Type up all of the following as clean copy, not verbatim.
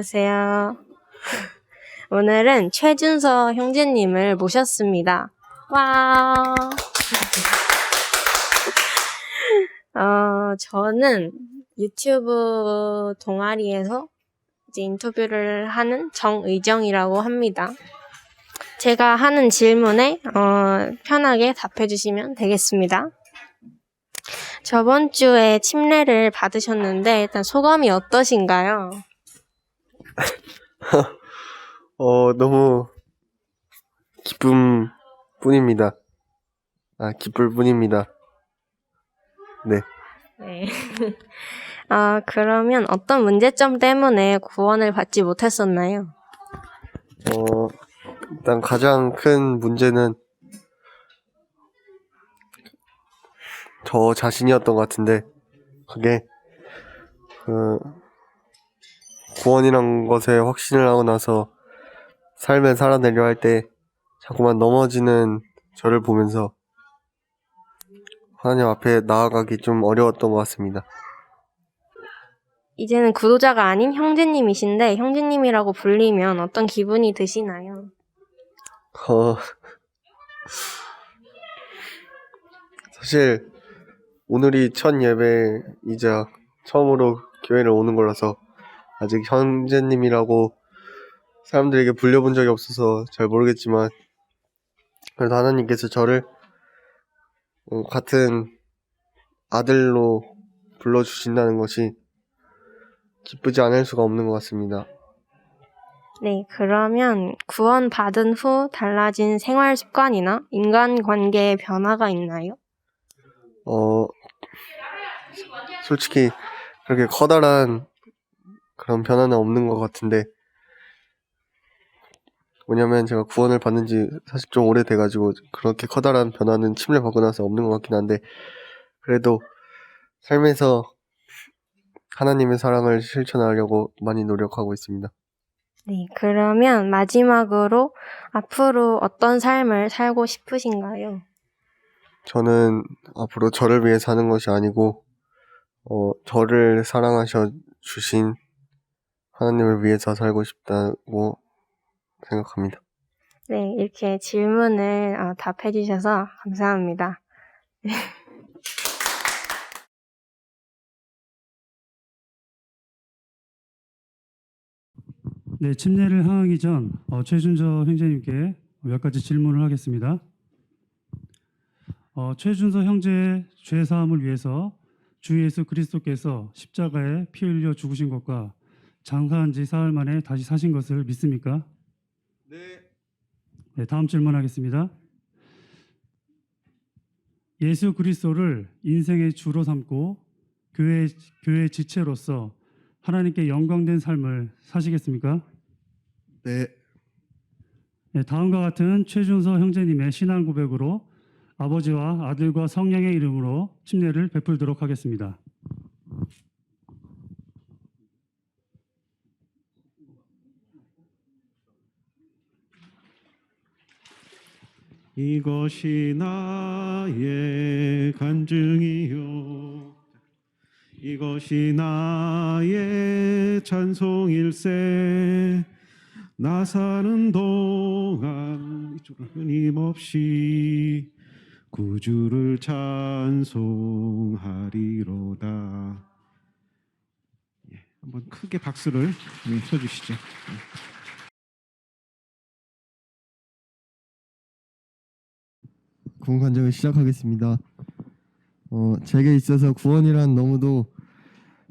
안녕하세요. 오늘은 최준서 형제님을 모셨습니다. 와. 저는 유튜브 동아리에서 이제 인터뷰를 하는 정의정이라고 합니다. 제가 하는 질문에 편하게 답해 주시면 되겠습니다. 저번 주에 침례를 받으셨는데 일단 소감이 어떠신가요? 너무 기쁨 뿐입니다. 기쁠 뿐입니다. 네. 네. 그러면 어떤 문제점 때문에 구원을 받지 못했었나요? 일단 가장 큰 문제는 저 자신이었던 것 같은데, 그게 구원이란 것에 확신을 하고 나서 삶을 살아내려 할 때 자꾸만 넘어지는 저를 보면서 하나님 앞에 나아가기 좀 어려웠던 것 같습니다. 이제는 구도자가 아닌 형제님이신데 형제님이라고 불리면 어떤 기분이 드시나요? 사실 오늘이 첫 예배이자 처음으로 교회를 오는 거라서 아직 형제님이라고 사람들에게 불려본 적이 없어서 잘 모르겠지만, 그래도 하나님께서 저를 같은 아들로 불러주신다는 것이 기쁘지 않을 수가 없는 것 같습니다. 네, 그러면 구원 받은 후 달라진 생활 습관이나 인간관계의 변화가 있나요? 솔직히 그렇게 커다란 그런 변화는 없는 것 같은데, 왜냐면 제가 구원을 받은 지 사실 좀 오래돼가지고 그렇게 커다란 변화는 침례 받고 나서 없는 것 같긴 한데, 그래도 삶에서 하나님의 사랑을 실천하려고 많이 노력하고 있습니다. 네, 그러면 마지막으로 앞으로 어떤 삶을 살고 싶으신가요? 저는 앞으로 저를 위해 사는 것이 아니고 저를 사랑하셔 주신 하나님을 위해서 살고 싶다고 생각합니다. 네, 이렇게 질문을 답해 주셔서 감사합니다. 네, 침례를 항하기 전 최준서 형제님께 몇 가지 질문을 하겠습니다. 최준서 형제의 죄 사함을 위해서 주 예수 그리스도께서 십자가에 피 흘려 죽으신 것과 장사한 지 사흘 만에 다시 사신 것을 믿습니까? 네, 다음 질문하겠습니다. 예수 그리스도를 인생의 주로 삼고 교회의 지체로서 하나님께 영광된 삶을 사시겠습니까? 네. 네, 다음과 같은 최준서 형제님의 신앙 고백으로 아버지와 아들과 성령의 이름으로 침례를 베풀도록 하겠습니다. 이것이 나의 간증이요, 이것이 나의 찬송일세. 나 사는 동안 끊임없이 구주를 찬송하리로다. 한번 크게 박수를 쳐주시죠. 구원 간증을 시작하겠습니다. 제게 있어서 구원이란 너무도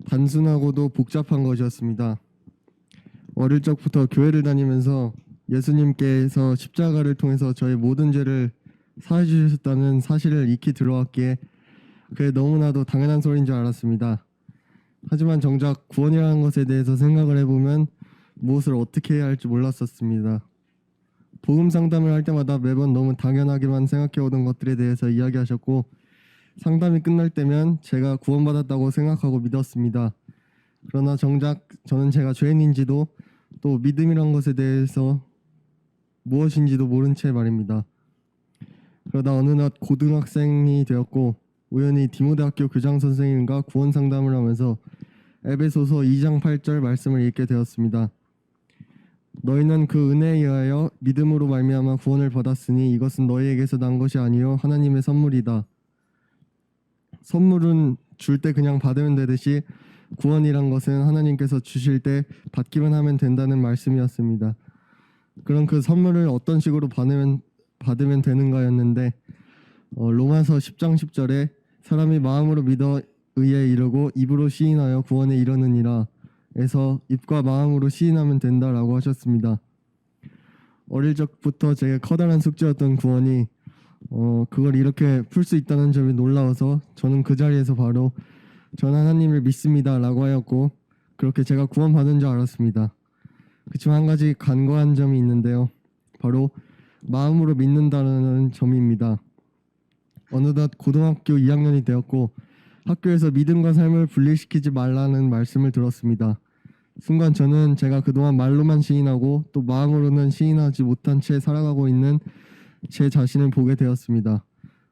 단순하고도 복잡한 것이었습니다. 어릴 적부터 교회를 다니면서 예수님께서 십자가를 통해서 저의 모든 죄를 사해주셨다는 사실을 익히 들어왔기에 그게 너무나도 당연한 소리인 줄 알았습니다. 하지만 정작 구원이라는 것에 대해서 생각을 해보면 무엇을 어떻게 해야 할지 몰랐었습니다. 복음 상담을 할 때마다 매번 너무 당연하게만 생각해오던 것들에 대해서 이야기하셨고, 상담이 끝날 때면 제가 구원받았다고 생각하고 믿었습니다. 그러나 정작 저는 제가 죄인인지도 또 믿음이란 것에 대해서 무엇인지도 모른 채 말입니다. 그러다 어느 날 고등학생이 되었고 우연히 디모데학교 교장 선생님과 구원 상담을 하면서 에베소서 2장 8절 말씀을 읽게 되었습니다. 너희는 그 은혜에 의하여 믿음으로 말미암아 구원을 받았으니 이것은 너희에게서 난 것이 아니요 하나님의 선물이다. 선물은 줄 때 그냥 받으면 되듯이 구원이란 것은 하나님께서 주실 때 받기만 하면 된다는 말씀이었습니다. 그럼 그 선물을 어떤 식으로 받으면 되는가였는데 로마서 10장 10절에 사람이 마음으로 믿어 의에 이르고 입으로 시인하여 구원에 이르느니라 에서 입과 마음으로 시인하면 된다라고 하셨습니다. 어릴 적부터 제게 커다란 숙제였던 구원이 그걸 이렇게 풀 수 있다는 점이 놀라워서 저는 그 자리에서 바로 전 하나님을 믿습니다라고 하였고 그렇게 제가 구원받은 줄 알았습니다. 그렇지만 한 가지 간과한 점이 있는데요. 바로 마음으로 믿는다는 점입니다. 어느덧 고등학교 2학년이 되었고 학교에서 믿음과 삶을 분리시키지 말라는 말씀을 들었습니다. 순간 저는 제가 그동안 말로만 시인하고 또 마음으로는 시인하지 못한 채 살아가고 있는 제 자신을 보게 되었습니다.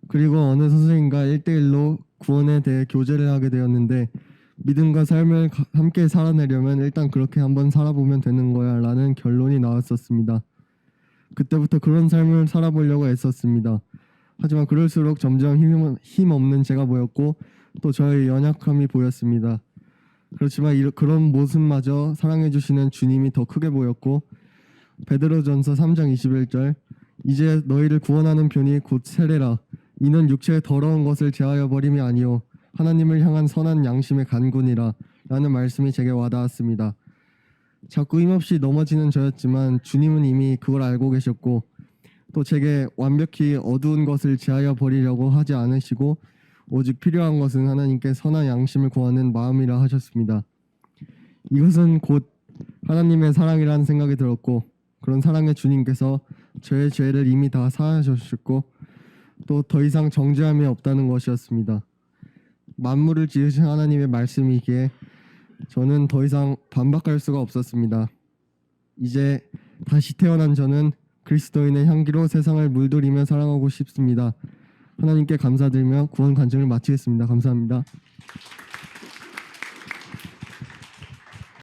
그리고 어느 선생님과 1대1로 구원에 대해 교제를 하게 되었는데 믿음과 삶을 함께 살아내려면 일단 그렇게 한번 살아보면 되는 거야 라는 결론이 나왔었습니다. 그때부터 그런 삶을 살아보려고 애썼습니다. 하지만 그럴수록 점점 힘없는 제가 보였고 또 저의 연약함이 보였습니다. 그렇지만 그런 모습마저 사랑해 주시는 주님이 더 크게 보였고 베드로전서 3장 21절 이제 너희를 구원하는 편이 곧 세례라 이는 육체의 더러운 것을 제하여 버림이 아니요 하나님을 향한 선한 양심의 간군이라 라는 말씀이 제게 와닿았습니다. 자꾸 힘없이 넘어지는 저였지만 주님은 이미 그걸 알고 계셨고 또 제게 완벽히 어두운 것을 제하여 버리려고 하지 않으시고 오직 필요한 것은 하나님께 선한 양심을 구하는 마음이라 하셨습니다. 이것은 곧 하나님의 사랑이라는 생각이 들었고 그런 사랑의 주님께서 저의 죄를 이미 다 사하셨고 또 더 이상 정죄함이 없다는 것이었습니다. 만물을 지으신 하나님의 말씀이기에 저는 더 이상 반박할 수가 없었습니다. 이제 다시 태어난 저는 그리스도인의 향기로 세상을 물들이며 사랑하고 싶습니다. 하나님께 감사드리며 구원 간증을 마치겠습니다. 감사합니다.